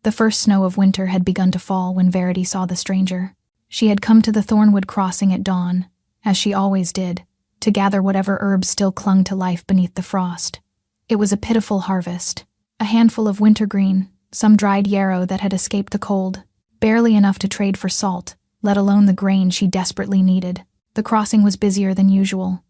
The first snow of winter had begun to fall when Verity saw the stranger. She had come to the Thornwood crossing at dawn, as she always did, to gather whatever herbs still clung to life beneath the frost. It was a pitiful harvest. A handful of wintergreen, some dried yarrow that had escaped the cold, barely enough to trade for salt, let alone the grain she desperately needed. The crossing was busier than usual.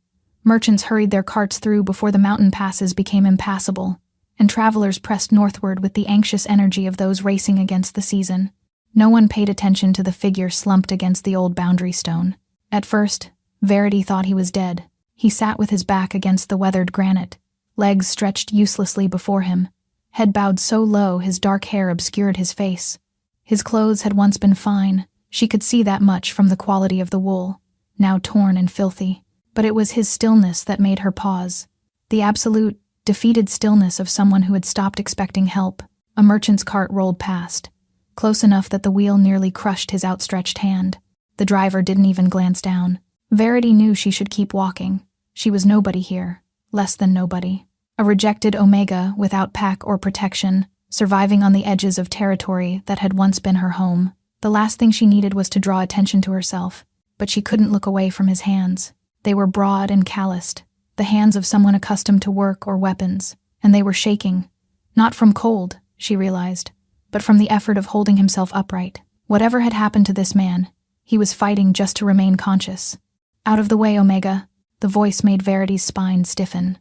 Merchants hurried their carts through before the mountain passes became impassable, and travelers pressed northward with the anxious energy of those racing against the season. No one paid attention to the figure slumped against the old boundary stone. At first, Verity thought he was dead. He sat with his back against the weathered granite, legs stretched uselessly before him, head bowed so low his dark hair obscured his face. His clothes had once been fine, she could see that much from the quality of the wool, now torn and filthy, but it was his stillness that made her pause. The absolute, defeated stillness of someone who had stopped expecting help. A merchant's cart rolled past, close enough that the wheel nearly crushed his outstretched hand. The driver didn't even glance down. Verity knew she should keep walking. She was nobody here, less than nobody. A rejected Omega without pack or protection, surviving on the edges of territory that had once been her home. The last thing she needed was to draw attention to herself, but she couldn't look away from his hands. They were broad and calloused, the hands of someone accustomed to work or weapons, and they were shaking. Not from cold, she realized, but from the effort of holding himself upright. Whatever had happened to this man, he was fighting just to remain conscious. Out of the way, Omega, the voice made Verity's spine stiffen.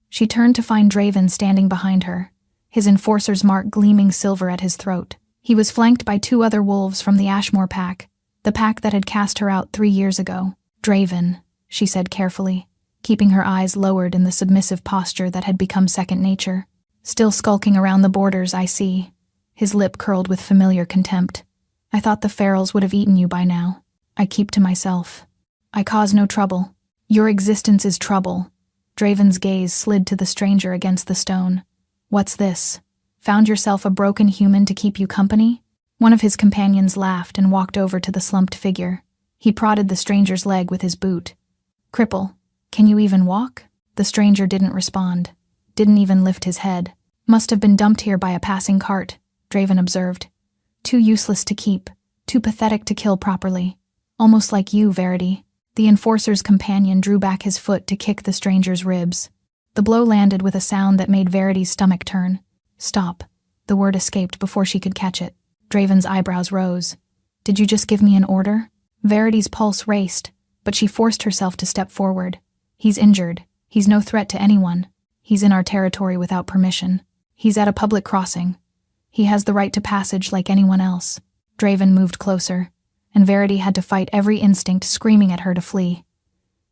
She turned to find Draven standing behind her, his enforcer's mark gleaming silver at his throat. He was flanked by 2 other wolves from the Ashmore pack, the pack that had cast her out 3 years ago. Draven, she said carefully, keeping her eyes lowered in the submissive posture that had become second nature. Still skulking around the borders, I see. His lip curled with familiar contempt. I thought the ferals would have eaten you by now. I keep to myself. I cause no trouble. Your existence is trouble. Draven's gaze slid to the stranger against the stone. What's this? Found yourself a broken human to keep you company? One of his companions laughed and walked over to the slumped figure. He prodded the stranger's leg with his boot. Cripple, can you even walk? The stranger didn't respond. Didn't even lift his head. Must have been dumped here by a passing cart, Draven observed. Too useless to keep, too pathetic to kill properly. Almost like you, Verity. The enforcer's companion drew back his foot to kick the stranger's ribs. The blow landed with a sound that made Verity's stomach turn. Stop. The word escaped before she could catch it. Draven's eyebrows rose. Did you just give me an order? Verity's pulse raced, but she forced herself to step forward. He's injured. He's no threat to anyone. He's in our territory without permission. He's at a public crossing. He has the right to passage like anyone else. Draven moved closer, and Verity had to fight every instinct screaming at her to flee.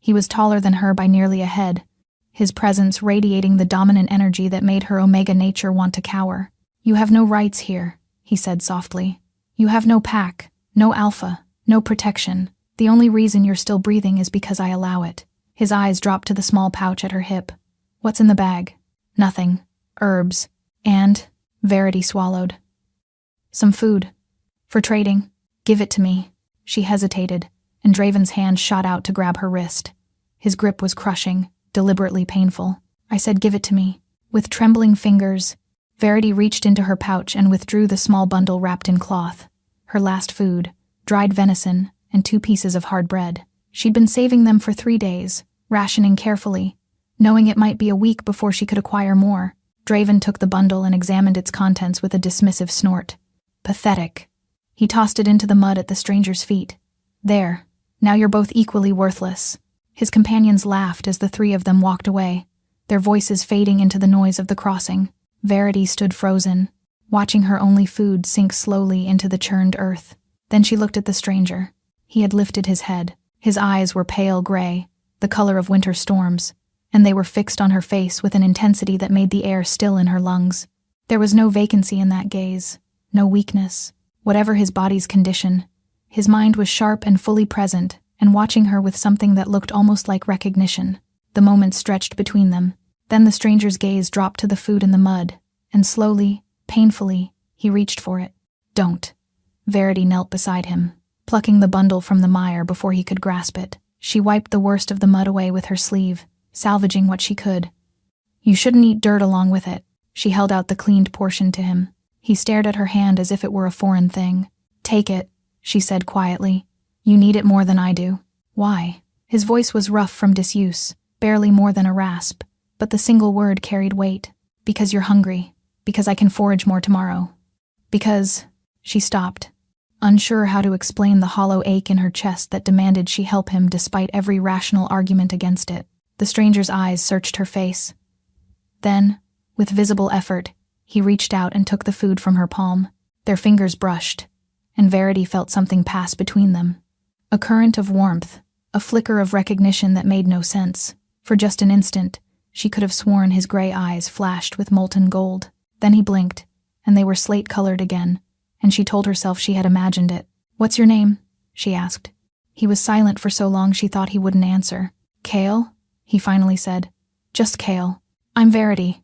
He was taller than her by nearly a head, his presence radiating the dominant energy that made her Omega nature want to cower. You have no rights here, he said softly. You have no pack, no alpha, no protection. The only reason you're still breathing is because I allow it. His eyes dropped to the small pouch at her hip. What's in the bag? Nothing. Herbs. And, Verity swallowed. Some food. For trading. Give it to me. She hesitated, and Draven's hand shot out to grab her wrist. His grip was crushing, deliberately painful. I said give it to me. With trembling fingers, Verity reached into her pouch and withdrew the small bundle wrapped in cloth. Her last food, dried venison, and 2 pieces of hard bread. She'd been saving them for 3 days, rationing carefully, knowing it might be a week before she could acquire more. Draven took the bundle and examined its contents with a dismissive snort. Pathetic. He tossed it into the mud at the stranger's feet. There. Now you're both equally worthless. His companions laughed as the 3 of them walked away, their voices fading into the noise of the crossing. Verity stood frozen, watching her only food sink slowly into the churned earth. Then she looked at the stranger. He had lifted his head. His eyes were pale gray, the color of winter storms, and they were fixed on her face with an intensity that made the air still in her lungs. There was no vacancy in that gaze, no weakness. Whatever his body's condition, his mind was sharp and fully present, and watching her with something that looked almost like recognition. The moment stretched between them. Then the stranger's gaze dropped to the food in the mud, and slowly, painfully, he reached for it. Don't. Verity knelt beside him, plucking the bundle from the mire before he could grasp it. She wiped the worst of the mud away with her sleeve, salvaging what she could. You shouldn't eat dirt along with it. She held out the cleaned portion to him. He stared at her hand as if it were a foreign thing. "Take it," she said quietly. "You need it more than I do." "Why?" His voice was rough from disuse, barely more than a rasp, but the single word carried weight. "Because you're hungry. Because I can forage more tomorrow. Because—" She stopped, unsure how to explain the hollow ache in her chest that demanded she help him despite every rational argument against it. The stranger's eyes searched her face. Then, with visible effort, he reached out and took the food from her palm. Their fingers brushed, and Verity felt something pass between them. A current of warmth, a flicker of recognition that made no sense. For just an instant, she could have sworn his gray eyes flashed with molten gold. Then he blinked, and they were slate-colored again, and she told herself she had imagined it. "What's your name?" she asked. He was silent for so long she thought he wouldn't answer. "Kale?" he finally said. "Just Kale. I'm Verity."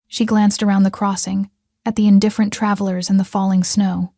She glanced around the crossing, at the indifferent travelers and the falling snow.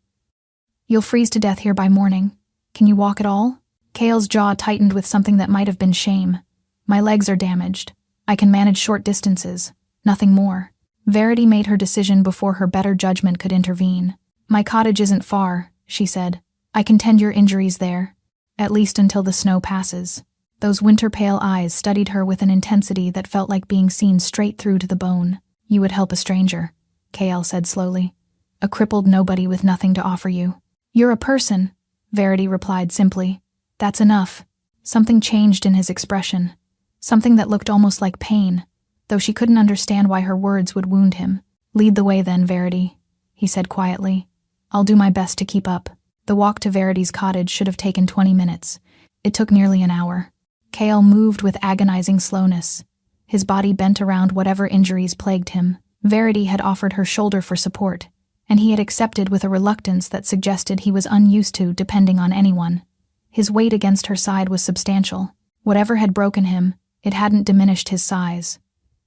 "You'll freeze to death here by morning. Can you walk at all?" Kale's jaw tightened with something that might have been shame. "My legs are damaged. I can manage short distances. Nothing more." Verity made her decision before her better judgment could intervene. "My cottage isn't far," she said. "I can tend your injuries there, at least until the snow passes." Those winter-pale eyes studied her with an intensity that felt like being seen straight through to the bone. "You would help a stranger," Kale said slowly. "A crippled nobody with nothing to offer you." "You're a person," Verity replied simply. "That's enough." Something changed in his expression. Something that looked almost like pain, though she couldn't understand why her words would wound him. "Lead the way then, Verity," he said quietly. "I'll do my best to keep up." The walk to Verity's cottage should have taken 20 minutes. It took nearly an hour. Kale moved with agonizing slowness. His body bent around whatever injuries plagued him. Verity had offered her shoulder for support, and he had accepted with a reluctance that suggested he was unused to depending on anyone. His weight against her side was substantial. Whatever had broken him, it hadn't diminished his size.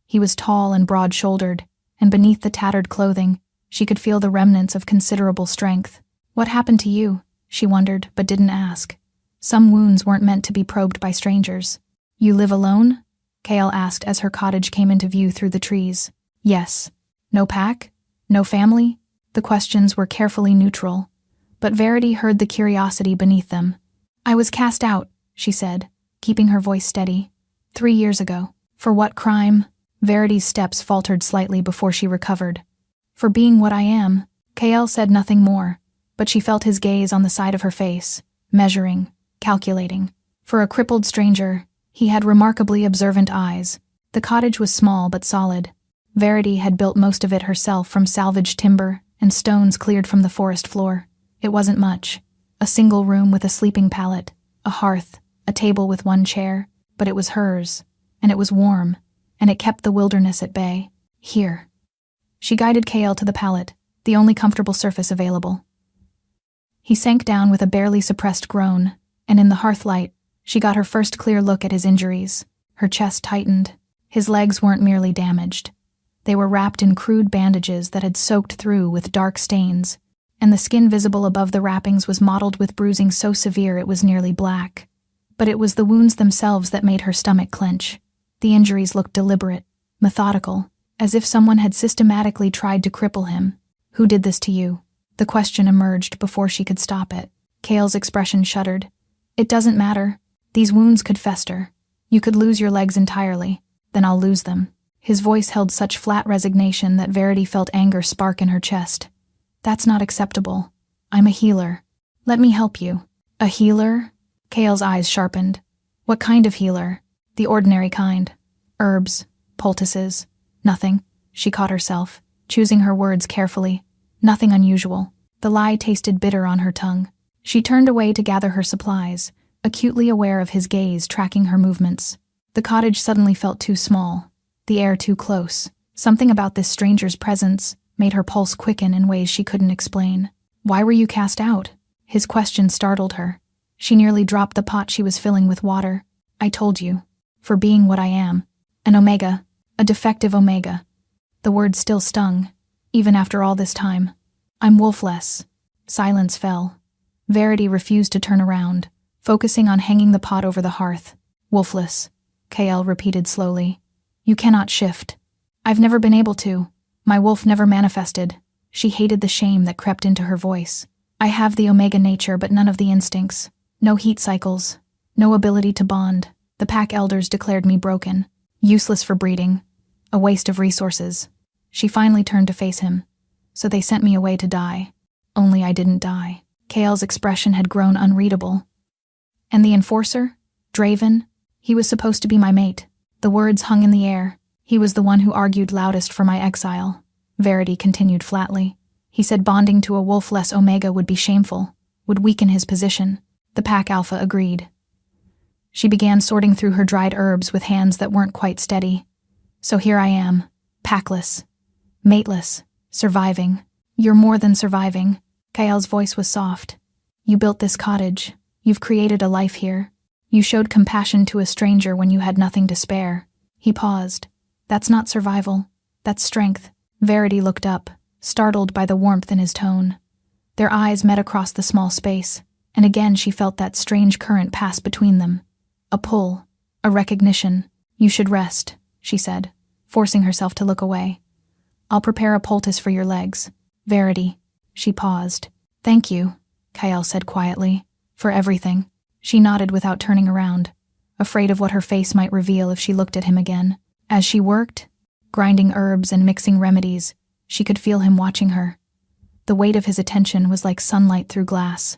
He was tall and broad-shouldered, and beneath the tattered clothing, she could feel the remnants of considerable strength. "What happened to you?" she wondered, but didn't ask. Some wounds weren't meant to be probed by strangers. "You live alone?" Kale asked as her cottage came into view through the trees. "Yes." "No pack? No family?" The questions were carefully neutral, but Verity heard the curiosity beneath them. "I was cast out," she said, keeping her voice steady. 3 years ago." "For what crime?" Verity's steps faltered slightly before she recovered. "For being what I am." Kale said nothing more, but she felt his gaze on the side of her face, measuring, calculating. For a crippled stranger, he had remarkably observant eyes. The cottage was small but solid. Verity had built most of it herself from salvaged timber and stones cleared from the forest floor. It wasn't much. A single room with a sleeping pallet, a hearth, a table with one chair, but it was hers, and it was warm, and it kept the wilderness at bay. "Here." She guided Kale to the pallet, the only comfortable surface available. He sank down with a barely suppressed groan, and in the hearthlight, she got her first clear look at his injuries. Her chest tightened. His legs weren't merely damaged. They were wrapped in crude bandages that had soaked through with dark stains, and the skin visible above the wrappings was mottled with bruising so severe it was nearly black. But it was the wounds themselves that made her stomach clench. The injuries looked deliberate, methodical, as if someone had systematically tried to cripple him. "Who did this to you?" The question emerged before she could stop it. Kale's expression shuddered. "It doesn't matter. These wounds could fester. You could lose your legs entirely. Then I'll lose them." His voice held such flat resignation that Verity felt anger spark in her chest. "That's not acceptable. I'm a healer. Let me help you." "A healer?" Kale's eyes sharpened. "What kind of healer?" "The ordinary kind. Herbs, poultices. Nothing." She caught herself, choosing her words carefully. "Nothing unusual." The lie tasted bitter on her tongue. She turned away to gather her supplies, acutely aware of his gaze tracking her movements. The cottage suddenly felt too small, the air too close. Something about this stranger's presence made her pulse quicken in ways she couldn't explain. "Why were you cast out?" His question startled her. She nearly dropped the pot she was filling with water. "I told you. For being what I am. An omega. A defective omega." The word still stung, even after all this time. "I'm wolfless." Silence fell. Verity refused to turn around, focusing on hanging the pot over the hearth. "Wolfless," Kale repeated slowly. "You cannot shift." "I've never been able to. My wolf never manifested." She hated the shame that crept into her voice. I have the Omega nature, but none of the instincts. No heat cycles. No ability to bond. The pack elders declared me broken. Useless for breeding. A waste of resources. She finally turned to face him. So they sent me away to die. Only I didn't die. Kael's expression had grown unreadable. And the enforcer? Draven? He was supposed to be my mate. The words hung in the air. He was the one who argued loudest for my exile. Verity continued flatly. He said bonding to a wolf-less Omega would be shameful, would weaken his position. The pack alpha agreed. She began sorting through her dried herbs with hands that weren't quite steady. So here I am, packless, mateless, surviving. You're more than surviving. Kael's voice was soft. You built this cottage. You've created a life here. You showed compassion to a stranger when you had nothing to spare. He paused. That's not survival. That's strength. Verity looked up, startled by the warmth in his tone. Their eyes met across the small space, and again she felt that strange current pass between them. A pull, a recognition. You should rest, she said, forcing herself to look away. I'll prepare a poultice for your legs. Verity. She paused. Thank you, Kael said quietly, for everything. She nodded without turning around, afraid of what her face might reveal if she looked at him again. As she worked, grinding herbs and mixing remedies, she could feel him watching her. The weight of his attention was like sunlight through glass.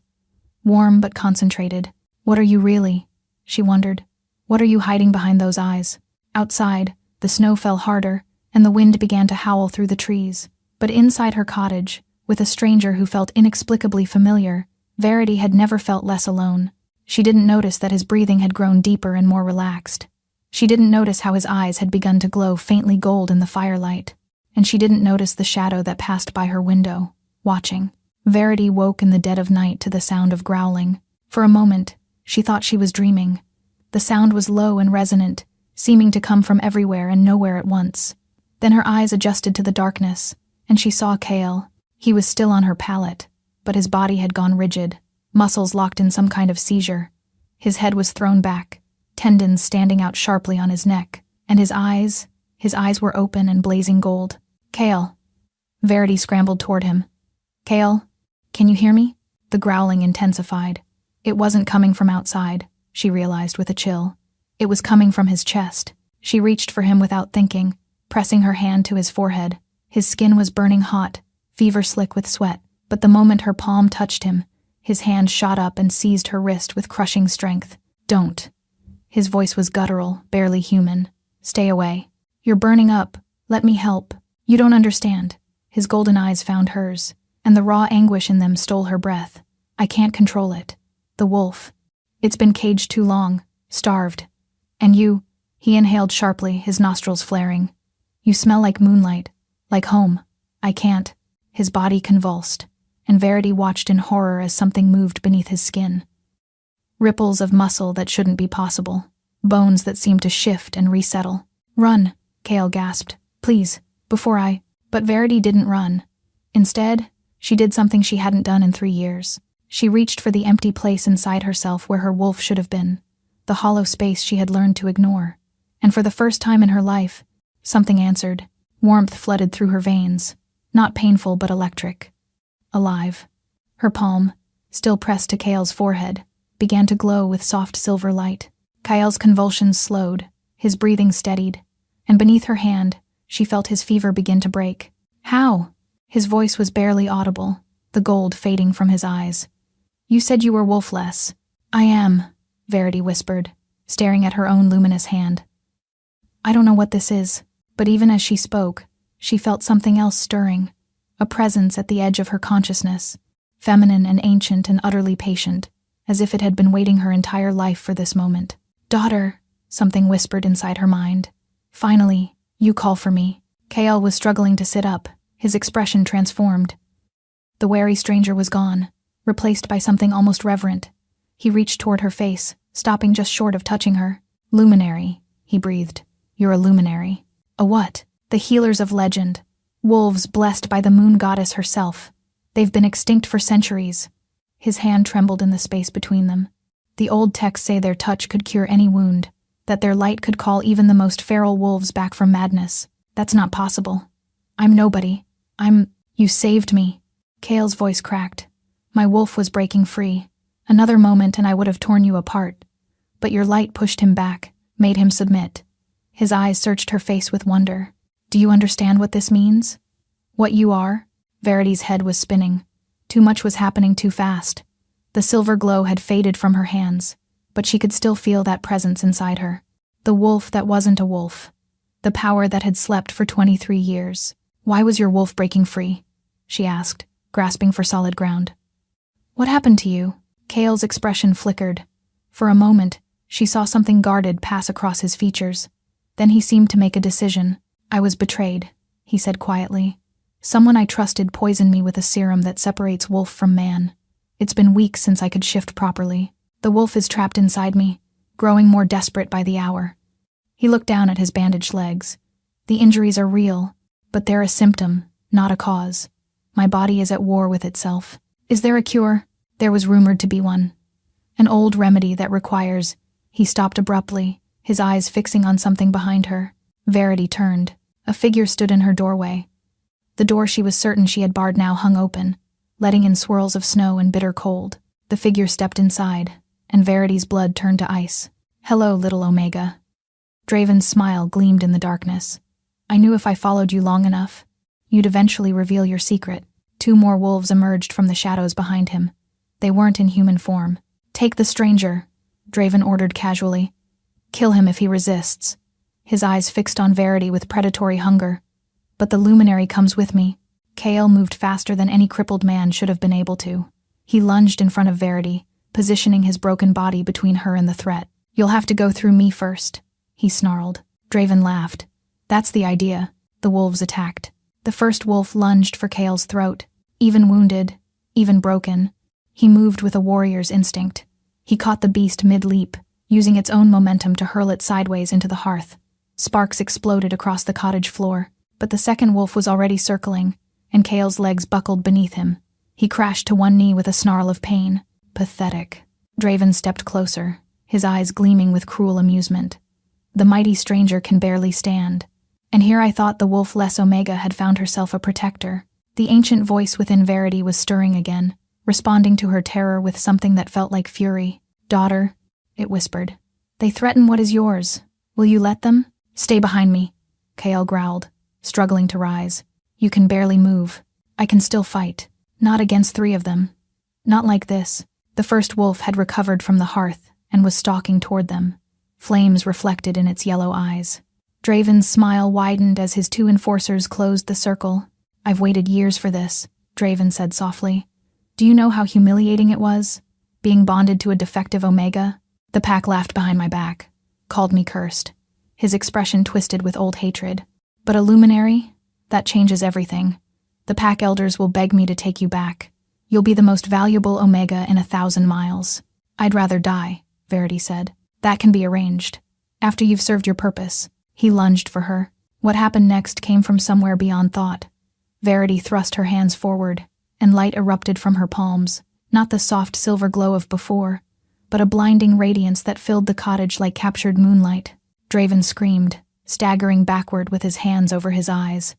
Warm but concentrated. What are you really? She wondered. What are you hiding behind those eyes? Outside, the snow fell harder, and the wind began to howl through the trees. But inside her cottage, with a stranger who felt inexplicably familiar, Verity had never felt less alone. She didn't notice that his breathing had grown deeper and more relaxed. She didn't notice how his eyes had begun to glow faintly gold in the firelight. And she didn't notice the shadow that passed by her window, watching. Verity woke in the dead of night to the sound of growling. For a moment, she thought she was dreaming. The sound was low and resonant, seeming to come from everywhere and nowhere at once. Then her eyes adjusted to the darkness, and she saw Kael. He was still on her pallet, but his body had gone rigid, muscles locked in some kind of seizure. His head was thrown back, tendons standing out sharply on his neck, and his eyes were open and blazing gold. Kael. Verity scrambled toward him. Kael, can you hear me? The growling intensified. It wasn't coming from outside, she realized with a chill. It was coming from his chest. She reached for him without thinking, pressing her hand to his forehead. His skin was burning hot, fever-slick with sweat, but the moment her palm touched him, his hand shot up and seized her wrist with crushing strength. Don't. His voice was guttural, barely human. Stay away. You're burning up. Let me help. You don't understand. His golden eyes found hers, and the raw anguish in them stole her breath. I can't control it. The wolf. It's been caged too long, starved. And you, he inhaled sharply, his nostrils flaring. You smell like moonlight, like home. I can't. His body convulsed, and Verity watched in horror as something moved beneath his skin. Ripples of muscle that shouldn't be possible, bones that seemed to shift and resettle. Run, Kael gasped. Please, before I... But Verity didn't run. Instead, she did something she hadn't done in 3 years. She reached for the empty place inside herself where her wolf should have been, the hollow space she had learned to ignore. And for the first time in her life, something answered. Warmth flooded through her veins, not painful but electric. Alive. Her palm, still pressed to Kael's forehead, began to glow with soft silver light. Kael's convulsions slowed, his breathing steadied, and beneath her hand, she felt his fever begin to break. How? His voice was barely audible, the gold fading from his eyes. You said you were wolfless. I am, Verity whispered, staring at her own luminous hand. I don't know what this is, but even as she spoke, she felt something else stirring, a presence at the edge of her consciousness, feminine and ancient and utterly patient, as if it had been waiting her entire life for this moment. Daughter, something whispered inside her mind. Finally, you call for me. Kael was struggling to sit up, his expression transformed. The wary stranger was gone, replaced by something almost reverent. He reached toward her face, stopping just short of touching her. Luminary, he breathed. You're a luminary. A what? The healers of legend. Wolves blessed by the moon goddess herself. They've been extinct for centuries. His hand trembled in the space between them. The old texts say their touch could cure any wound, that their light could call even the most feral wolves back from madness. That's not possible. I'm nobody. You saved me. Kale's voice cracked. My wolf was breaking free. Another moment and I would have torn you apart. But your light pushed him back, made him submit. His eyes searched her face with wonder. Do you understand what this means? What you are? Verity's head was spinning. Too much was happening too fast. The silver glow had faded from her hands, but she could still feel that presence inside her. The wolf that wasn't a wolf. The power that had slept for 23 years. Why was your wolf breaking free? She asked, grasping for solid ground. What happened to you? Kale's expression flickered. For a moment, she saw something guarded pass across his features. Then he seemed to make a decision. I was betrayed, he said quietly. Someone I trusted poisoned me with a serum that separates wolf from man. It's been weeks since I could shift properly. The wolf is trapped inside me, growing more desperate by the hour. He looked down at his bandaged legs. The injuries are real, but they're a symptom, not a cause. My body is at war with itself. Is there a cure? There was rumored to be one. An old remedy that requires... He stopped abruptly, his eyes fixing on something behind her. Verity turned. A figure stood in her doorway. The door she was certain she had barred now hung open, letting in swirls of snow and bitter cold. The figure stepped inside, and Verity's blood turned to ice. Hello, little Omega. Draven's smile gleamed in the darkness. I knew if I followed you long enough, you'd eventually reveal your secret. 2 more wolves emerged from the shadows behind him. They weren't in human form. Take the stranger, Draven ordered casually. Kill him if he resists. His eyes fixed on Verity with predatory hunger. But the luminary comes with me. Kale moved faster than any crippled man should have been able to. He lunged in front of Verity, positioning his broken body between her and the threat. You'll have to go through me first, he snarled. Draven laughed. That's the idea. The wolves attacked. The first wolf lunged for Kale's throat. Even wounded, even broken, he moved with a warrior's instinct. He caught the beast mid-leap, using its own momentum to hurl it sideways into the hearth. Sparks exploded across the cottage floor, but the second wolf was already circling, and Kale's legs buckled beneath him. He crashed to one knee with a snarl of pain. Pathetic. Draven stepped closer, his eyes gleaming with cruel amusement. The mighty stranger can barely stand. And here I thought the wolf-less Omega had found herself a protector. The ancient voice within Verity was stirring again, responding to her terror with something that felt like fury. Daughter, it whispered. They threaten what is yours. Will you let them? Stay behind me, Kale growled, struggling to rise. You can barely move. I can still fight. Not against 3 of them. Not like this. The first wolf had recovered from the hearth and was stalking toward them, flames reflected in its yellow eyes. Draven's smile widened as his 2 enforcers closed the circle. I've waited years for this, Draven said softly. Do you know how humiliating it was? Being bonded to a defective Omega? The pack laughed behind my back, called me cursed. His expression twisted with old hatred. But a luminary? That changes everything. The pack elders will beg me to take you back. You'll be the most valuable Omega in 1,000 miles. I'd rather die, Verity said. That can be arranged. After you've served your purpose. He lunged for her. What happened next came from somewhere beyond thought. Verity thrust her hands forward, and light erupted from her palms, not the soft silver glow of before, but a blinding radiance that filled the cottage like captured moonlight. Draven screamed, staggering backward with his hands over his eyes.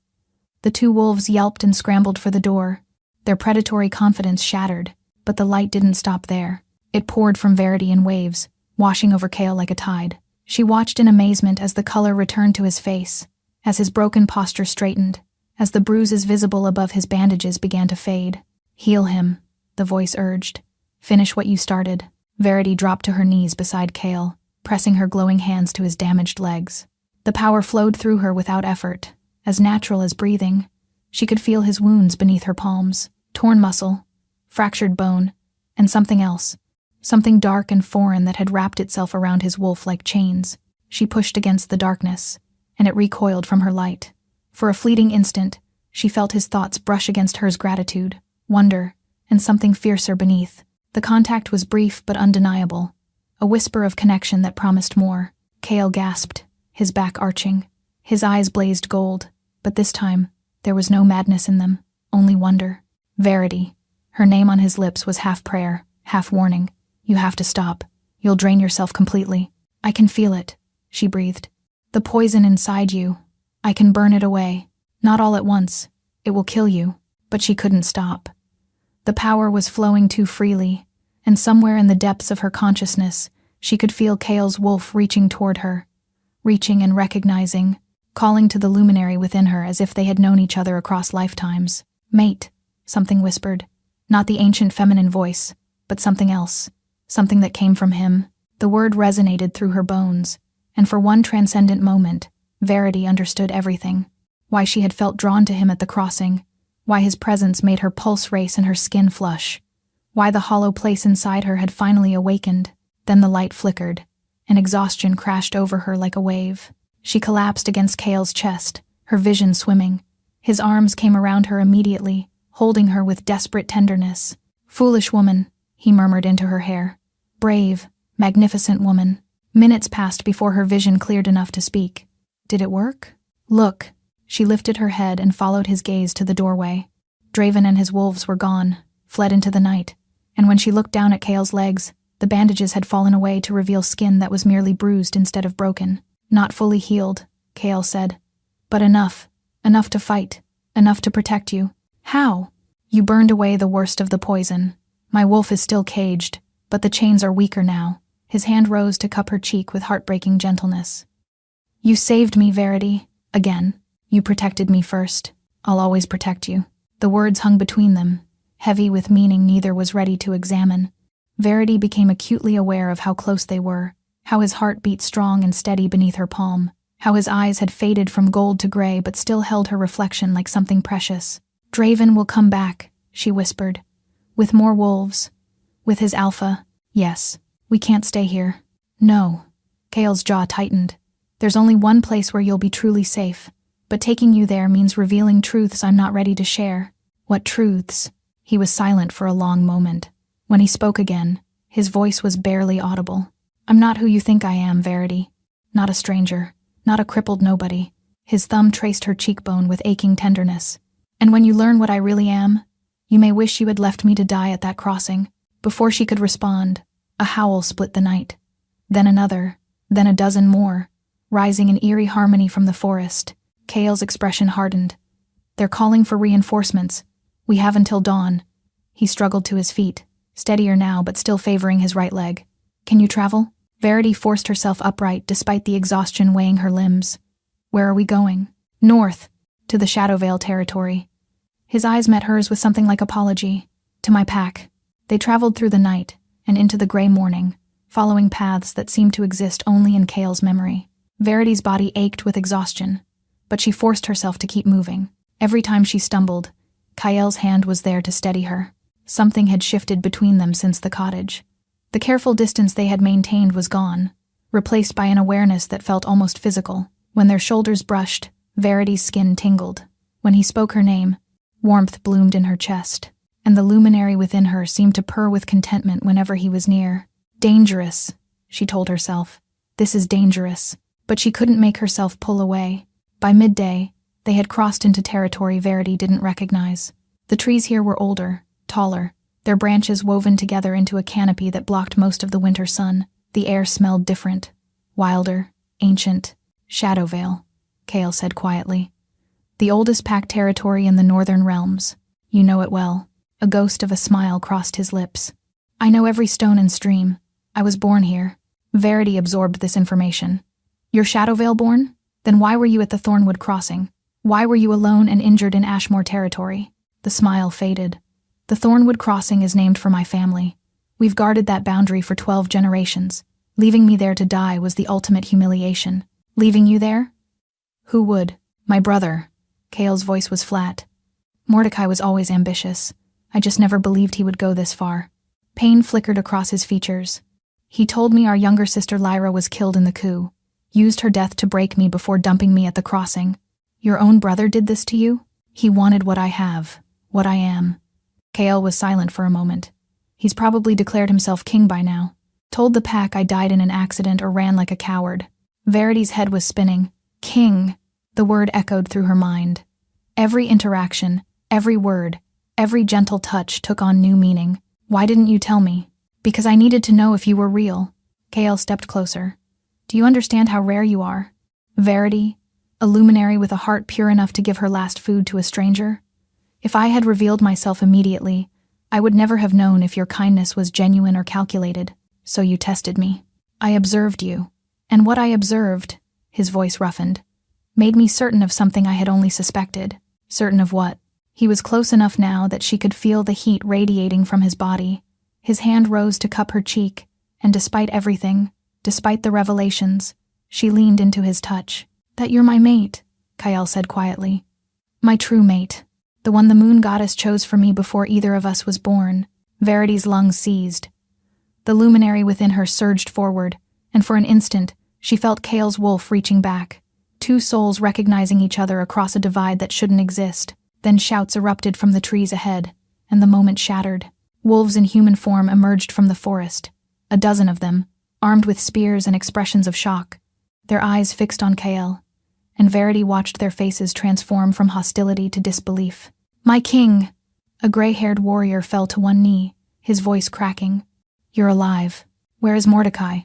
The 2 wolves yelped and scrambled for the door, their predatory confidence shattered, but the light didn't stop there. It poured from Verity in waves, washing over Kale like a tide. She watched in amazement as the color returned to his face, as his broken posture straightened, as the bruises visible above his bandages began to fade. Heal him, the voice urged. Finish what you started. Verity dropped to her knees beside Kale, pressing her glowing hands to his damaged legs. The power flowed through her without effort, as natural as breathing. She could feel his wounds beneath her palms, torn muscle, fractured bone, and something else. Something dark and foreign that had wrapped itself around his wolf like chains. She pushed against the darkness, and it recoiled from her light. For a fleeting instant, she felt his thoughts brush against hers gratitude, wonder, and something fiercer beneath. The contact was brief but undeniable, a whisper of connection that promised more. Kale gasped, his back arching. His eyes blazed gold, but this time, there was no madness in them, only wonder. Verity. Her name on his lips was half prayer, half warning. You have to stop. You'll drain yourself completely. I can feel it, she breathed. The poison inside you. I can burn it away. Not all at once. It will kill you. but she couldn't stop. The power was flowing too freely, and somewhere in the depths of her consciousness, she could feel Kale's wolf reaching toward her, reaching and recognizing, calling to the luminary within her as if they had known each other across lifetimes. "Mate," something whispered. Not the ancient feminine voice, but something else, something that came from him. The word resonated through her bones, and for one transcendent moment, Verity understood everything. Why she had felt drawn to him at the crossing, why his presence made her pulse race and her skin flush, why the hollow place inside her had finally awakened. Then the light flickered, and exhaustion crashed over her like a wave. She collapsed against Kale's chest, her vision swimming. His arms came around her immediately, holding her with desperate tenderness. "Foolish woman," he murmured into her hair. "Brave, magnificent woman." Minutes passed before her vision cleared enough to speak. "Did it work?" "Look." She lifted her head and followed his gaze to the doorway. Draven and his wolves were gone, fled into the night, and when she looked down at Kale's legs, the bandages had fallen away to reveal skin that was merely bruised instead of broken. "Not fully healed," Kale said. "But enough. Enough to fight. Enough to protect you." "How?" "You burned away the worst of the poison. My wolf is still caged, but the chains are weaker now." His hand rose to cup her cheek with heartbreaking gentleness. "You saved me, Verity. Again. You protected me first. I'll always protect you." The words hung between them, heavy with meaning neither was ready to examine. Verity became acutely aware of how close they were, how his heart beat strong and steady beneath her palm, how his eyes had faded from gold to gray but still held her reflection like something precious. "Draven will come back," she whispered. "With more wolves. With his alpha. Yes. We can't stay here." "No." Kale's jaw tightened. "There's only one place where you'll be truly safe, but taking you there means revealing truths I'm not ready to share." "What truths?" He was silent for a long moment. When he spoke again, his voice was barely audible. "I'm not who you think I am, Verity. Not a stranger. Not a crippled nobody." His thumb traced her cheekbone with aching tenderness. "And when you learn what I really am, you may wish you had left me to die at that crossing." Before she could respond, a howl split the night. Then another, then a dozen more, rising in eerie harmony from the forest. Kale's expression hardened. "They're calling for reinforcements. We have until dawn." He struggled to his feet, steadier now but still favoring his right leg. "Can you travel?" Verity forced herself upright despite the exhaustion weighing her limbs. "Where are we going?" "North, to the Shadowvale territory." His eyes met hers with something like apology. "To my pack." They traveled through the night and into the gray morning, following paths that seemed to exist only in Kale's memory. Verity's body ached with exhaustion, but she forced herself to keep moving. Every time she stumbled, Kael's hand was there to steady her. Something had shifted between them since the cottage. The careful distance they had maintained was gone, replaced by an awareness that felt almost physical. When their shoulders brushed, Verity's skin tingled. When he spoke her name, warmth bloomed in her chest, and the luminary within her seemed to purr with contentment whenever he was near. "Dangerous," she told herself. "This is dangerous." But she couldn't make herself pull away. By midday, they had crossed into territory Verity didn't recognize. The trees here were older, taller, their branches woven together into a canopy that blocked most of the winter sun. The air smelled different, wilder, ancient. "Shadowvale," Kale said quietly. "The oldest pack territory in the northern realms. You know it well." A ghost of a smile crossed his lips. "I know every stone and stream. I was born here." Verity absorbed this information. "You're Shadowvale born? Then why were you at the Thornwood Crossing? Why were you alone and injured in Ashmore territory?" The smile faded. "The Thornwood Crossing is named for my family. We've guarded that boundary for 12 generations. Leaving me there to die was the ultimate humiliation." "Leaving you there?" "Who would? My brother." Kale's voice was flat. "Mordecai was always ambitious. I just never believed he would go this far." Pain flickered across his features. "He told me our younger sister Lyra was killed in the coup. Used her death to break me before dumping me at the crossing." "Your own brother did this to you?" "He wanted what I have, what I am." Kale was silent for a moment. "He's probably declared himself king by now. Told the pack I died in an accident or ran like a coward." Verity's head was spinning. "King." The word echoed through her mind. Every interaction, every word, every gentle touch took on new meaning. "Why didn't you tell me?" "Because I needed to know if you were real." Kale stepped closer. "Do you understand how rare you are? Verity, a luminary with a heart pure enough to give her last food to a stranger? If I had revealed myself immediately, I would never have known if your kindness was genuine or calculated, so you tested me. I observed you, and what I observed," his voice roughened, "made me certain of something I had only suspected." Certain of what? He was close enough now that she could feel the heat radiating from his body. His hand rose to cup her cheek, and despite everything, despite the revelations, she leaned into his touch. "That you're my mate," Kyle said quietly. "My true mate. The one the moon goddess chose for me before either of us was born." Verity's lungs seized. The luminary within her surged forward, and for an instant, she felt Kale's wolf reaching back. Two souls recognizing each other across a divide that shouldn't exist. Then shouts erupted from the trees ahead, and the moment shattered. Wolves in human form emerged from the forest, a dozen of them, armed with spears and expressions of shock, their eyes fixed on Kale, and Verity watched their faces transform from hostility to disbelief. "My king!" A gray-haired warrior fell to one knee, his voice cracking. "You're alive. Where is Mordecai?"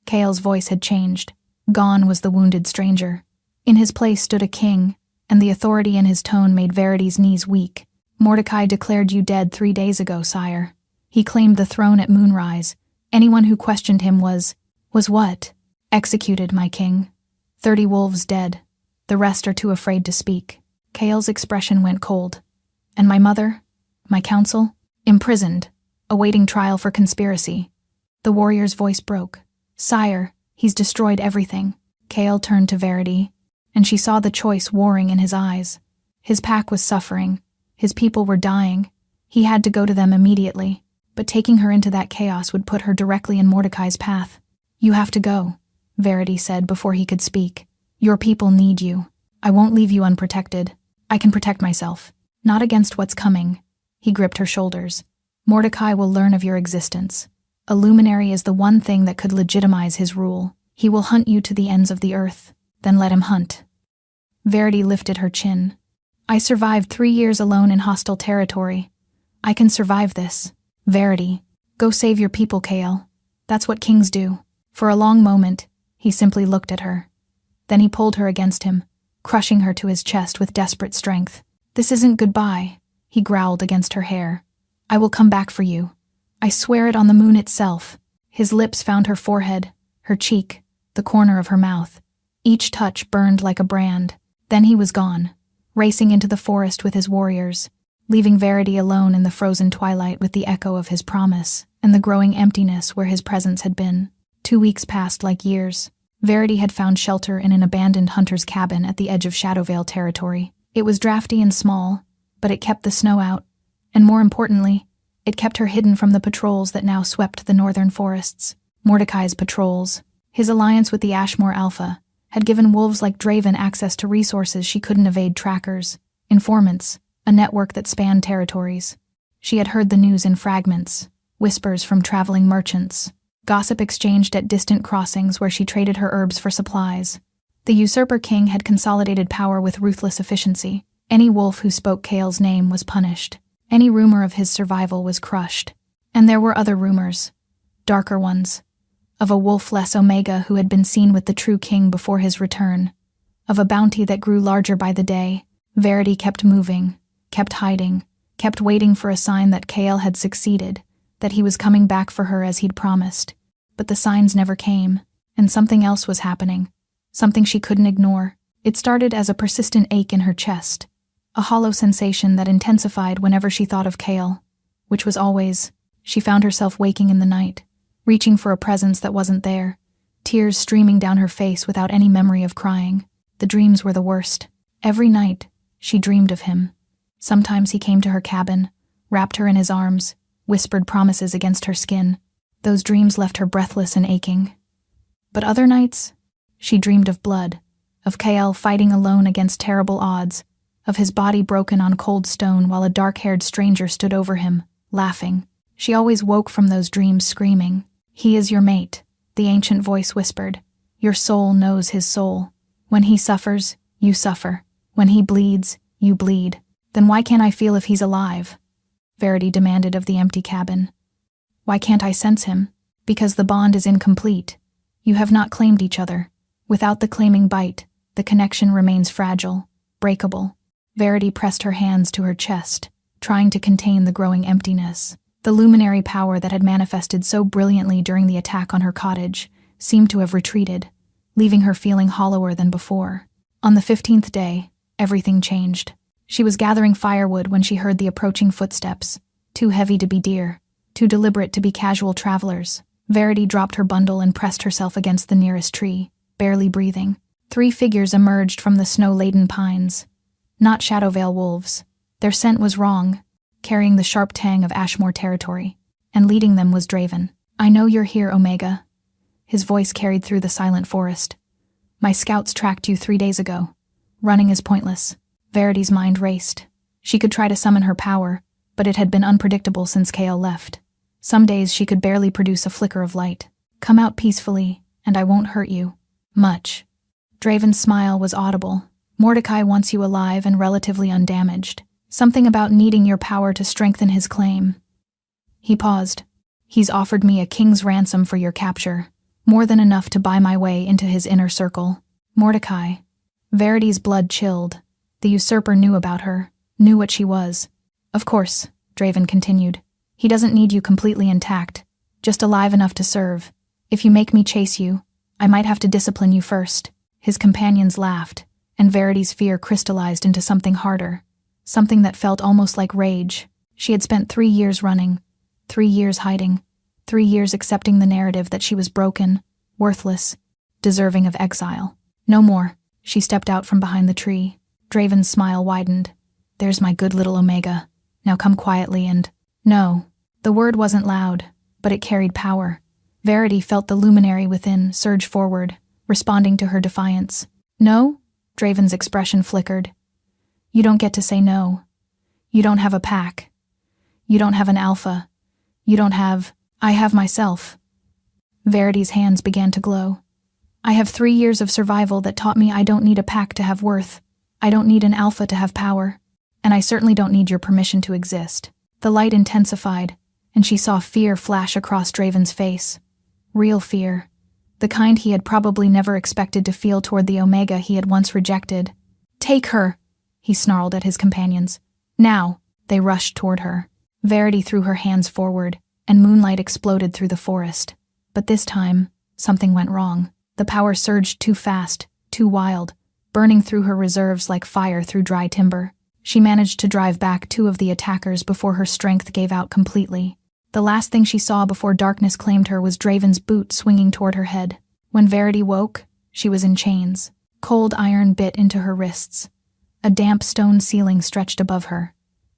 Kale's voice had changed. Gone was the wounded stranger. In his place stood a king, and the authority in his tone made Verity's knees weak. "Mordecai declared you dead 3 days ago, sire. He claimed the throne at moonrise. Anyone who questioned him was what? Executed, my king. 30 wolves dead. The rest are too afraid to speak." Kale's expression went cold. "And my mother? My counsel? Imprisoned, awaiting trial for conspiracy." The warrior's voice broke. "Sire, he's destroyed everything." Kale turned to Verity, and she saw the choice warring in his eyes. His pack was suffering. His people were dying. He had to go to them immediately, but taking her into that chaos would put her directly in Mordecai's path. "You have to go," Verity said before he could speak. "Your people need you. I won't leave you unprotected. I can protect myself. Not against what's coming." He gripped her shoulders. "Mordecai will learn of your existence. A luminary is the one thing that could legitimize his rule. He will hunt you to the ends of the earth. Then let him hunt." Verity lifted her chin. "I survived 3 years alone in hostile territory. I can survive this." "Verity, go save your people, Kale. That's what kings do." For a long moment, he simply looked at her. Then he pulled her against him, crushing her to his chest with desperate strength. "This isn't goodbye," he growled against her hair. "I will come back for you. I swear it on the moon itself." His lips found her forehead, her cheek, the corner of her mouth. Each touch burned like a brand. Then he was gone, racing into the forest with his warriors, leaving Verity alone in the frozen twilight with the echo of his promise and the growing emptiness where his presence had been. 2 weeks passed like years. Verity had found shelter in an abandoned hunter's cabin at the edge of Shadowvale territory. It was drafty and small, but it kept the snow out, and more importantly, it kept her hidden from the patrols that now swept the northern forests. Mordecai's patrols, his alliance with the Ashmore Alpha, had given wolves like Draven access to resources she couldn't evade: trackers, informants, a network that spanned territories. She had heard the news in fragments, whispers from traveling merchants, gossip exchanged at distant crossings where she traded her herbs for supplies. The usurper king had consolidated power with ruthless efficiency. Any wolf who spoke Kale's name was punished. Any rumor of his survival was crushed. And there were other rumors, darker ones, of a wolf-less Omega who had been seen with the true king before his return, of a bounty that grew larger by the day. Verity kept moving, kept hiding, kept waiting for a sign that Kale had succeeded, that he was coming back for her as he'd promised. But the signs never came, and something else was happening, something she couldn't ignore. It started as a persistent ache in her chest, a hollow sensation that intensified whenever she thought of Kale, which was always. She found herself waking in the night, reaching for a presence that wasn't there, tears streaming down her face without any memory of crying. The dreams were the worst. Every night, she dreamed of him. Sometimes he came to her cabin, wrapped her in his arms, whispered promises against her skin. Those dreams left her breathless and aching. But other nights, she dreamed of blood, of Kale fighting alone against terrible odds, of his body broken on cold stone while a dark-haired stranger stood over him, laughing. She always woke from those dreams screaming. "He is your mate," the ancient voice whispered. "Your soul knows his soul. When he suffers, you suffer. When he bleeds, you bleed. Then why can't I feel if he's alive?" Verity demanded of the empty cabin. "Why can't I sense him?" "Because the bond is incomplete. You have not claimed each other. Without the claiming bite, the connection remains fragile, breakable." Verity pressed her hands to her chest, trying to contain the growing emptiness. The luminary power that had manifested so brilliantly during the attack on her cottage seemed to have retreated, leaving her feeling hollower than before. On the 15th day, everything changed. She was gathering firewood when she heard the approaching footsteps, too heavy to be deer, too deliberate to be casual travelers. Verity dropped her bundle and pressed herself against the nearest tree, barely breathing. 3 figures emerged from the snow-laden pines. Not Shadowvale wolves. Their scent was wrong, carrying the sharp tang of Ashmore territory, and leading them was Draven. "I know you're here, Omega." His voice carried through the silent forest. "My scouts tracked you 3 days ago. Running is pointless." Verity's mind raced. She could try to summon her power, but it had been unpredictable since Kael left. Some days she could barely produce a flicker of light. "Come out peacefully, and I won't hurt you. Much." Draven's smile was audible. "Mordecai wants you alive and relatively undamaged. Something about needing your power to strengthen his claim." He paused. "He's offered me a king's ransom for your capture, more than enough to buy my way into his inner circle." Mordecai. Verity's blood chilled. The usurper knew about her, knew what she was. "Of course," Draven continued. "He doesn't need you completely intact, just alive enough to serve. If you make me chase you, I might have to discipline you first." His companions laughed, and Verity's fear crystallized into something harder, something that felt almost like rage. She had spent 3 years running, 3 years hiding, 3 years accepting the narrative that she was broken, worthless, deserving of exile. "No more." She stepped out from behind the tree. Draven's smile widened. "There's my good little Omega. Now come quietly and—" "No." The word wasn't loud, but it carried power. Verity felt the luminary within surge forward, responding to her defiance. "No?" Draven's expression flickered. "You don't get to say no. You don't have a pack. You don't have an alpha. You don't have— I have myself." Verity's hands began to glow. "I have 3 years of survival that taught me I don't need a pack to have worth. I don't need an alpha to have power. And I certainly don't need your permission to exist." The light intensified, and she saw fear flash across Draven's face. Real fear. The kind he had probably never expected to feel toward the Omega he had once rejected. "Take her!" he snarled at his companions. "Now!" They rushed toward her. Verity threw her hands forward, and moonlight exploded through the forest. But this time, something went wrong. The power surged too fast, too wild, burning through her reserves like fire through dry timber. She managed to drive back 2 of the attackers before her strength gave out completely. The last thing she saw before darkness claimed her was Draven's boot swinging toward her head. When Verity woke, she was in chains. Cold iron bit into her wrists. A damp stone ceiling stretched above her,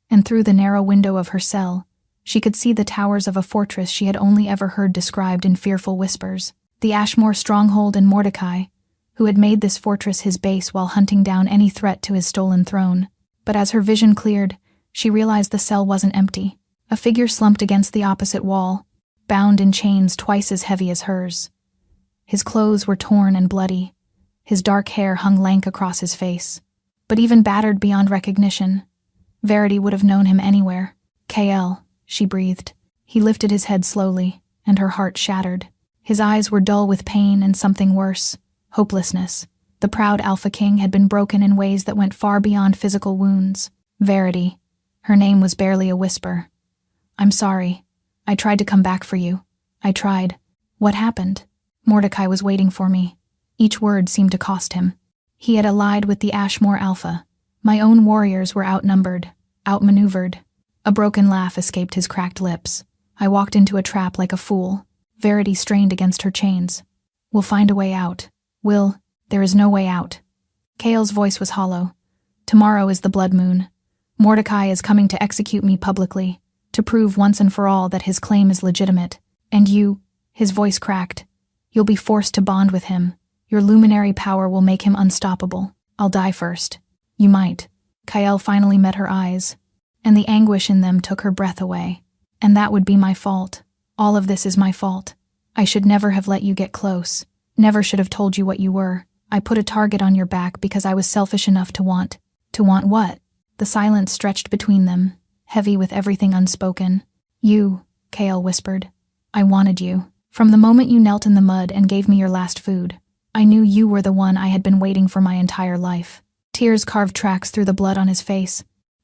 and through the narrow window of her cell, she could see the towers of a fortress she had only ever heard described in fearful whispers. The Ashmore stronghold and Mordecai, who had made this fortress his base while hunting down any threat to his stolen throne. But as her vision cleared, she realized the cell wasn't empty. A figure slumped against the opposite wall, bound in chains twice as heavy as hers. His clothes were torn and bloody. His dark hair hung lank across his face. But even battered beyond recognition, Verity would have known him anywhere. "Kael," she breathed. He lifted his head slowly, and her heart shattered. His eyes were dull with pain and something worse, hopelessness. The proud Alpha King had been broken in ways that went far beyond physical wounds. Verity. Her name was barely a whisper. "I'm sorry. I tried to come back for you. I tried." "What happened?" "Mordecai was waiting for me." Each word seemed to cost him. He had allied with the Ashmore Alpha. My own warriors were outnumbered, outmaneuvered. A broken laugh escaped his cracked lips. "I walked into a trap like a fool." Verity strained against her chains. "We'll find a way out. There is no way out." Kael's voice was hollow. "Tomorrow is the blood moon. Mordecai is coming to execute me publicly, to prove once and for all that his claim is legitimate. And you," his voice cracked, "you'll be forced to bond with him. Your luminary power will make him unstoppable. I'll die first." "You might." Kael finally met her eyes, and the anguish in them took her breath away. "And that would be my fault. All of this is my fault. I should never have let you get close. Never should have told you what you were. I put a target on your back because I was selfish enough to want." "To want what?" The silence stretched between them, heavy with everything unspoken. "You," Kael whispered. "I wanted you. From the moment you knelt in the mud and gave me your last food, I knew you were the one I had been waiting for my entire life. Tears carved tracks through the blood on his face.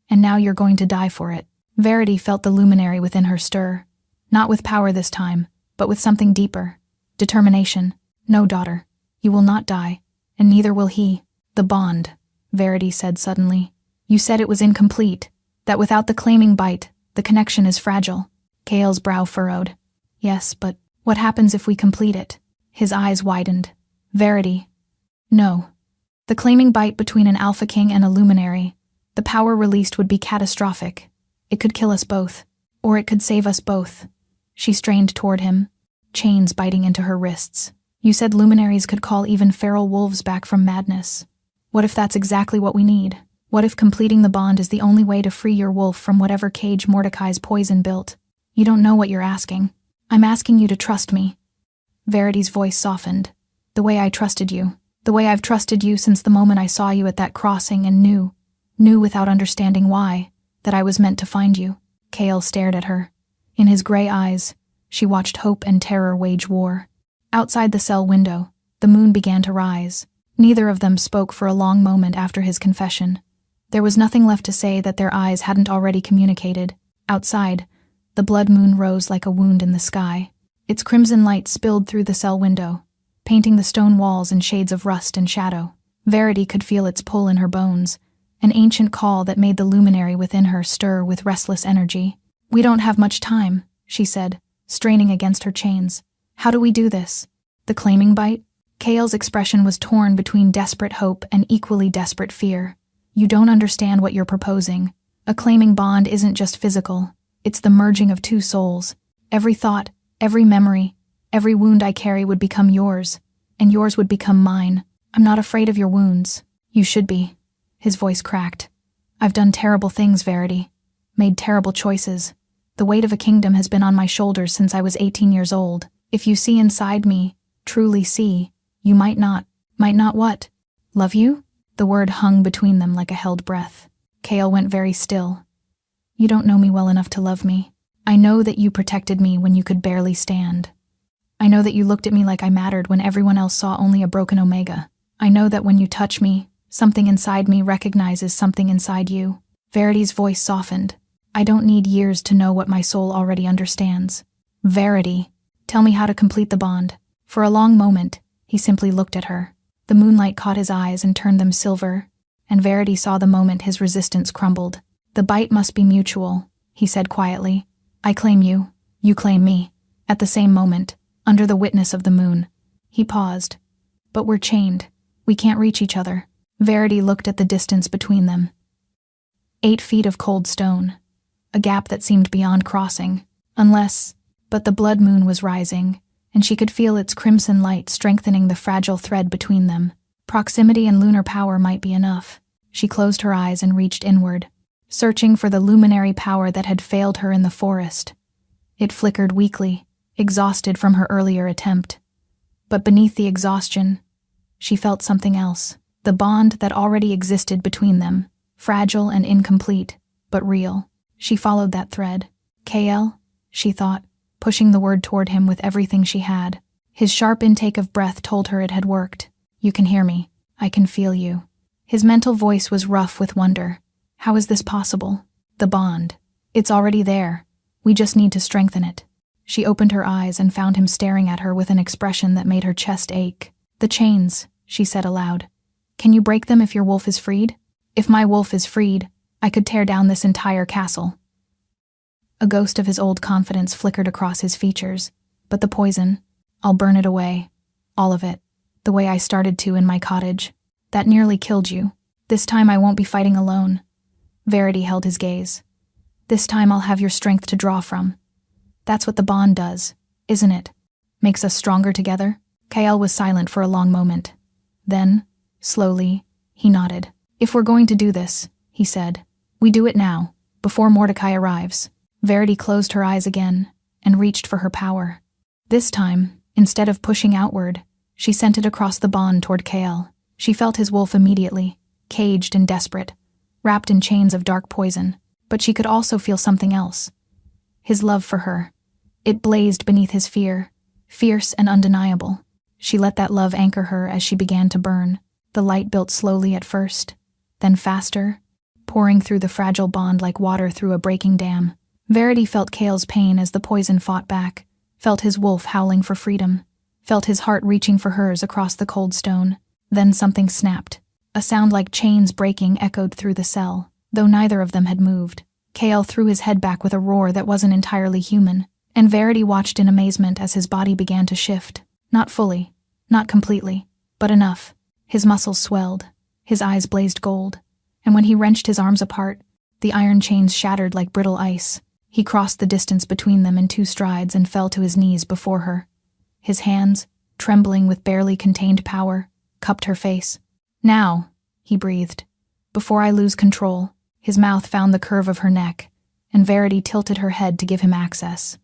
And now you're going to die for it. Verity felt the luminary within her stir. Not with power this time, but with something deeper. Determination. No, daughter. You will not die, and neither will he. The bond, Verity said suddenly. You said it was incomplete, that without the claiming bite, the connection is fragile. Kael's brow furrowed. Yes, but what happens if we complete it? His eyes widened. Verity. No. The claiming bite between an Alpha King and a luminary, the power released would be catastrophic. It could kill us both, or it could save us both. She strained toward him, chains biting into her wrists. You said luminaries could call even feral wolves back from madness. What if that's exactly what we need? What if completing the bond is the only way to free your wolf from whatever cage Mordecai's poison built? You don't know what you're asking. I'm asking you to trust me. Verity's voice softened. The way I trusted you. The way I've trusted you since the moment I saw you at that crossing and knew without understanding why, that I was meant to find you. Kael stared at her. In his gray eyes, she watched hope and terror wage war. Outside the cell window, the moon began to rise. Neither of them spoke for a long moment after his confession. There was nothing left to say that their eyes hadn't already communicated. Outside, the blood moon rose like a wound in the sky. Its crimson light spilled through the cell window, painting the stone walls in shades of rust and shadow. Verity could feel its pull in her bones, an ancient call that made the luminary within her stir with restless energy. We don't have much time, she said, straining against her chains. How do we do this? The claiming bite? Kael's expression was torn between desperate hope and equally desperate fear. You don't understand what you're proposing. A claiming bond isn't just physical. It's the merging of two souls. Every thought, every memory, every wound I carry would become yours, and yours would become mine. I'm not afraid of your wounds. You should be. His voice cracked. I've done terrible things, Verity. Made terrible choices. The weight of a kingdom has been on my shoulders since I was 18 years old. If you see inside me, truly see, you might not what? Love you? The word hung between them like a held breath. Kael went very still. You don't know me well enough to love me. I know that you protected me when you could barely stand. I know that you looked at me like I mattered when everyone else saw only a broken omega. I know that when you touch me, something inside me recognizes something inside you. Verity's voice softened. I don't need years to know what my soul already understands. Verity, tell me how to complete the bond. For a long moment, he simply looked at her. The moonlight caught his eyes and turned them silver, and Verity saw the moment his resistance crumbled. The bite must be mutual, he said quietly. I claim you, you claim me. At the same moment, under the witness of the moon. He paused. But we're chained. We can't reach each other. Verity looked at the distance between them. 8 feet of cold stone. A gap that seemed beyond crossing. But the blood moon was rising, and she could feel its crimson light strengthening the fragile thread between them. Proximity and lunar power might be enough. She closed her eyes and reached inward, searching for the luminary power that had failed her in the forest. It flickered weakly, exhausted from her earlier attempt. But beneath the exhaustion, she felt something else. The bond that already existed between them, fragile and incomplete, but real. She followed that thread. Kael, she thought, pushing the word toward him with everything she had. His sharp intake of breath told her it had worked. You can hear me. I can feel you. His mental voice was rough with wonder. How is this possible? The bond. It's already there. We just need to strengthen it. She opened her eyes and found him staring at her with an expression that made her chest ache. The chains, she said aloud. Can you break them if your wolf is freed? If my wolf is freed, I could tear down this entire castle. A ghost of his old confidence flickered across his features. But the poison, I'll burn it away. All of it. The way I started to in my cottage. That nearly killed you. This time I won't be fighting alone. Verity held his gaze. This time I'll have your strength to draw from. That's what the bond does, isn't it? Makes us stronger together? Kael was silent for a long moment. Then, slowly, he nodded. If we're going to do this, he said, we do it now, before Mordecai arrives. Verity closed her eyes again and reached for her power. This time, instead of pushing outward, she sent it across the bond toward Kael. She felt his wolf immediately, caged and desperate, wrapped in chains of dark poison. But she could also feel something else. His love for her. It blazed beneath his fear, fierce and undeniable. She let that love anchor her as she began to burn. The light built slowly at first, then faster, pouring through the fragile bond like water through a breaking dam. Verity felt Cale's pain as the poison fought back, felt his wolf howling for freedom, felt his heart reaching for hers across the cold stone. Then something snapped. A sound like chains breaking echoed through the cell, though neither of them had moved. Cale threw his head back with a roar that wasn't entirely human, and Verity watched in amazement as his body began to shift. Not fully, not completely, but enough. His muscles swelled, his eyes blazed gold, and when he wrenched his arms apart, the iron chains shattered like brittle ice. He crossed the distance between them in 2 strides and fell to his knees before her. His hands, trembling with barely contained power, cupped her face. "Now," he breathed. "Before I lose control." His mouth found the curve of her neck, and Verity tilted her head to give him access.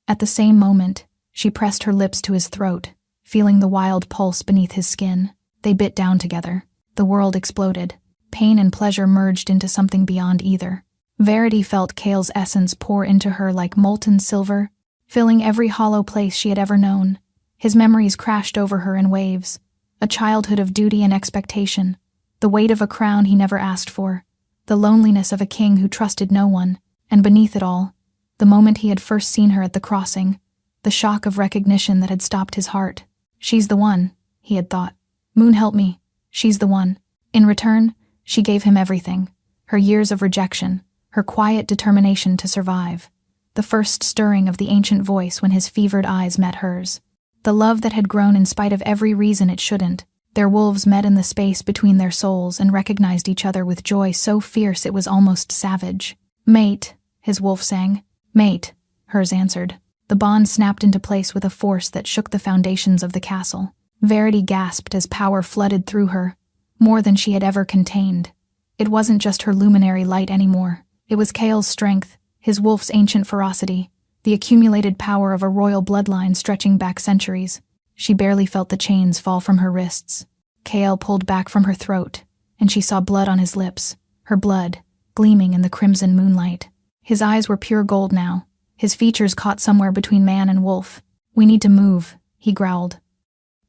At the same moment, she pressed her lips to his throat, feeling the wild pulse beneath his skin. They bit down together. The world exploded. Pain and pleasure merged into something beyond either. Verity felt Cale's essence pour into her like molten silver, filling every hollow place she had ever known. His memories crashed over her in waves, a childhood of duty and expectation, the weight of a crown he never asked for, the loneliness of a king who trusted no one, and beneath it all, the moment he had first seen her at the crossing, the shock of recognition that had stopped his heart. She's the one, he had thought. Moon help me. She's the one. In return, she gave him everything. Her years of rejection, her quiet determination to survive, the first stirring of the ancient voice when his fevered eyes met hers. The love that had grown in spite of every reason it shouldn't. Their wolves met in the space between their souls and recognized each other with joy so fierce it was almost savage. "Mate," his wolf sang. "Mate," hers answered. The bond snapped into place with a force that shook the foundations of the castle. Verity gasped as power flooded through her, more than she had ever contained. It wasn't just her luminary light anymore. It was Cale's strength, his wolf's ancient ferocity, the accumulated power of a royal bloodline stretching back centuries. She barely felt the chains fall from her wrists. Cale pulled back from her throat, and she saw blood on his lips, her blood, gleaming in the crimson moonlight. His eyes were pure gold now, his features caught somewhere between man and wolf. "We need to move," he growled.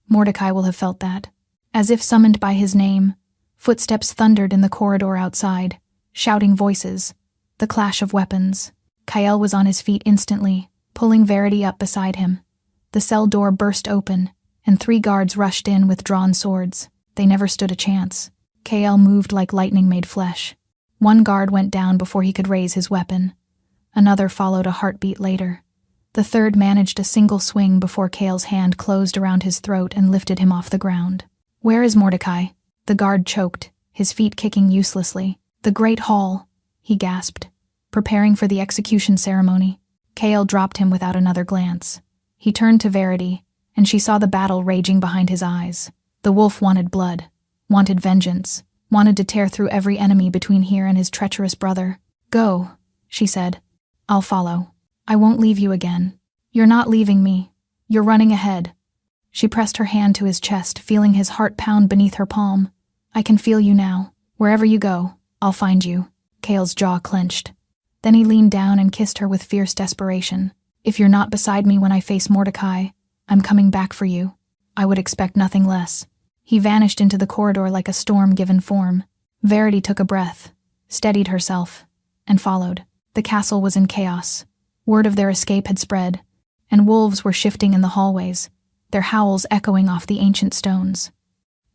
Mordecai will have felt that. As if summoned by his name, footsteps thundered in the corridor outside, shouting voices, the clash of weapons. Cale was on his feet instantly, pulling Verity up beside him. The cell door burst open, and 3 guards rushed in with drawn swords. They never stood a chance. Cale moved like lightning made flesh. 1 guard went down before he could raise his weapon. Another followed a heartbeat later. The 3rd managed a single swing before Cale's hand closed around his throat and lifted him off the ground. "Where is Mordecai?" The guard choked, his feet kicking uselessly. "The Great Hall," he gasped, preparing for the execution ceremony. Cale dropped him without another glance. He turned to Verity, and she saw the battle raging behind his eyes. The wolf wanted blood, wanted vengeance, wanted to tear through every enemy between here and his treacherous brother. "Go," she said. "I'll follow. I won't leave you again." "You're not leaving me. You're running ahead." She pressed her hand to his chest, feeling his heart pound beneath her palm. "I can feel you now. Wherever you go, I'll find you." Cale's jaw clenched. Then he leaned down and kissed her with fierce desperation. "If you're not beside me when I face Mordecai, I'm coming back for you. I would expect nothing less." He vanished into the corridor like a storm given form. Verity took a breath, steadied herself, and followed. The castle was in chaos. Word of their escape had spread, and wolves were shifting in the hallways, their howls echoing off the ancient stones.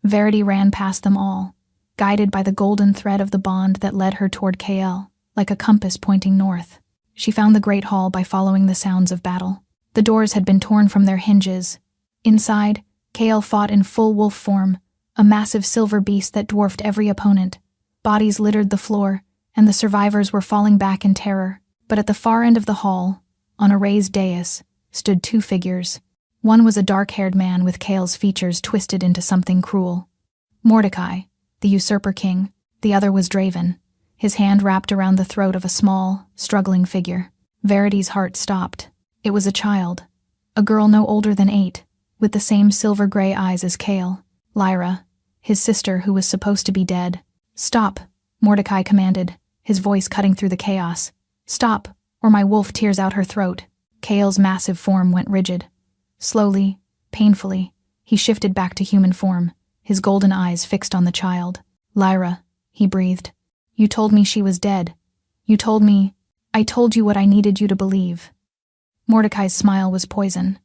Verity ran past them all, guided by the golden thread of the bond that led her toward Cale, like a compass pointing north. She found the Great Hall by following the sounds of battle. The doors had been torn from their hinges. Inside, Cale fought in full wolf form, a massive silver beast that dwarfed every opponent. Bodies littered the floor, and the survivors were falling back in terror. But at the far end of the hall, on a raised dais, stood 2 figures. One was a dark-haired man with Cale's features twisted into something cruel. Mordecai, the usurper king. The other was Draven, his hand wrapped around the throat of a small, struggling figure. Verity's heart stopped. It was a child, a girl no older than 8, with the same silver-gray eyes as Cale. Lyra, his sister who was supposed to be dead. "Stop," Mordecai commanded, his voice cutting through the chaos. "Stop, or my wolf tears out her throat." Cale's massive form went rigid. Slowly, painfully, he shifted back to human form, his golden eyes fixed on the child. "Lyra," he breathed. You told me she was dead. You told me. I told you what I needed you to believe. Mordecai's smile was poison.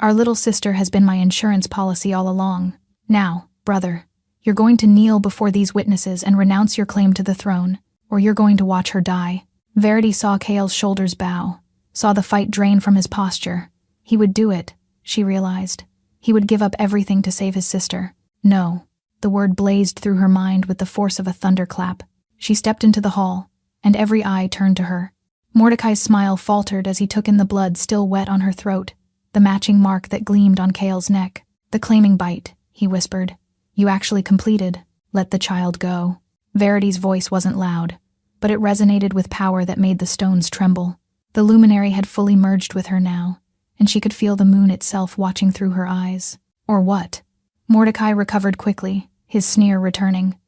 Our little sister has been my insurance policy all along. Now, brother, you're going to kneel before these witnesses and renounce your claim to the throne, or you're going to watch her die. Verity saw Cale's shoulders bow, saw the fight drain from his posture. He would do it, she realized. He would give up everything to save his sister. No. The word blazed through her mind with the force of a thunderclap. She stepped into the hall, and every eye turned to her. Mordecai's smile faltered as he took in the blood still wet on her throat, the matching mark that gleamed on Cale's neck. The claiming bite, he whispered. You actually completed. Let the child go. Verity's voice wasn't loud, but it resonated with power that made the stones tremble. The luminary had fully merged with her now, and she could feel the moon itself watching through her eyes. Or what? Mordecai recovered quickly, his sneer returning.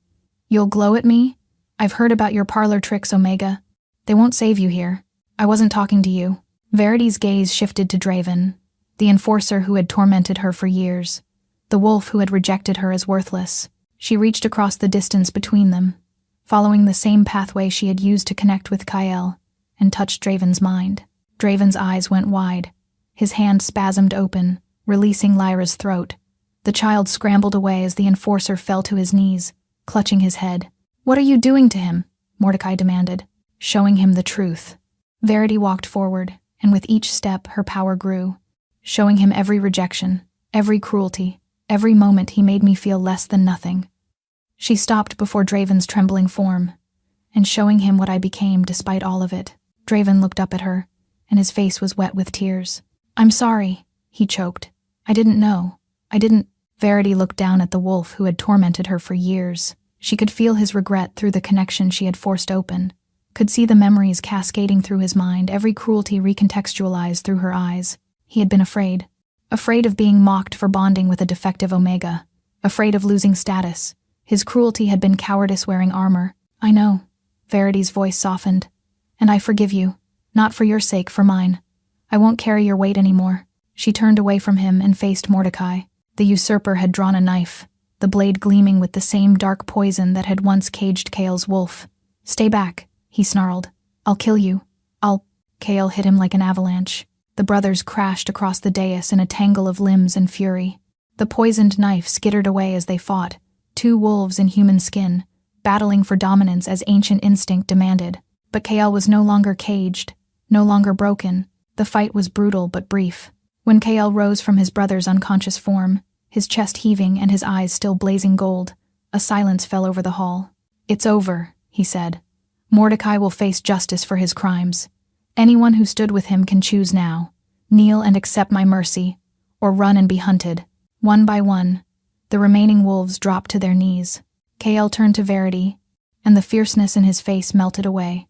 You'll glow at me? I've heard about your parlor tricks, Omega. They won't save you here. I wasn't talking to you. Verity's gaze shifted to Draven, the enforcer who had tormented her for years, the wolf who had rejected her as worthless. She reached across the distance between them, following the same pathway she had used to connect with Kyle, and touched Draven's mind. Draven's eyes went wide. His hand spasmed open, releasing Lyra's throat. The child scrambled away as the enforcer fell to his knees, clutching his head. What are you doing to him? Mordecai demanded. Showing him the truth. Verity walked forward, and with each step her power grew, showing him every rejection, every cruelty, every moment he made me feel less than nothing. She stopped before Draven's trembling form, and showing him what I became despite all of it. Draven looked up at her, and his face was wet with tears. I'm sorry, he choked. I didn't know. Verity looked down at the wolf who had tormented her for years. She could feel his regret through the connection she had forced open, could see the memories cascading through his mind, every cruelty recontextualized through her eyes. He had been afraid of being mocked for bonding with a defective Omega, afraid of losing status. His cruelty had been cowardice wearing armor. I know. Verity's voice softened. And I forgive you. Not for your sake, for mine. I won't carry your weight anymore. She turned away from him and faced Mordecai. The usurper had drawn a knife, the blade gleaming with the same dark poison that had once caged Cale's wolf. Stay back, he snarled. I'll kill you. Cale hit him like an avalanche. The brothers crashed across the dais in a tangle of limbs and fury. The poisoned knife skittered away as they fought, two wolves in human skin, battling for dominance as ancient instinct demanded. But Cale was no longer caged, no longer broken. The fight was brutal but brief. When Cale rose from his brother's unconscious form, his chest heaving and his eyes still blazing gold, a silence fell over the hall. It's over, he said. Mordecai will face justice for his crimes. Anyone who stood with him can choose now. Kneel and accept my mercy, or run and be hunted. One by one, the remaining wolves dropped to their knees. Cale turned to Verity, and the fierceness in his face melted away.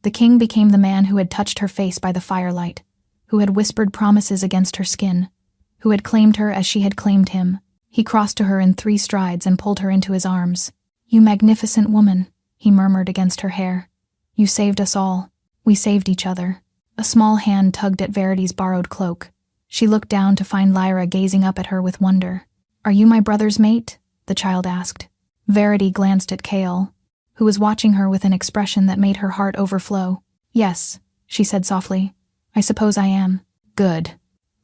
The king became the man who had touched her face by the firelight, who had whispered promises against her skin, who had claimed her as she had claimed him. He crossed to her in 3 strides and pulled her into his arms. You magnificent woman, he murmured against her hair. You saved us all. We saved each other. A small hand tugged at Verity's borrowed cloak. She looked down to find Lyra gazing up at her with wonder. Are you my brother's mate? The child asked. Verity glanced at Cale, who was watching her with an expression that made her heart overflow. Yes, she said softly. I suppose I am. Good.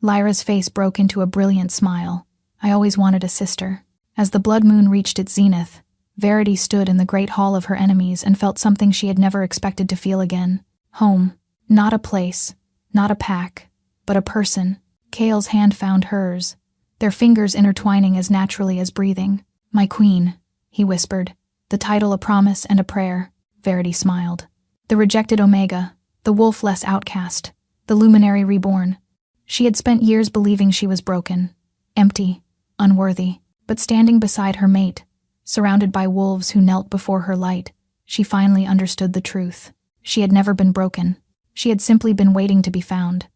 Lyra's face broke into a brilliant smile. I always wanted a sister. As the blood moon reached its zenith, Verity stood in the great hall of her enemies and felt something she had never expected to feel again. Home. Not a place, not a pack, but a person. Cale's hand found hers, their fingers intertwining as naturally as breathing. My queen, he whispered, the title a promise and a prayer. Verity smiled. The rejected Omega, the wolf-less outcast, the luminary reborn. She had spent years believing she was broken, empty, unworthy, but standing beside her mate, surrounded by wolves who knelt before her light, she finally understood the truth. She had never been broken. She had simply been waiting to be found.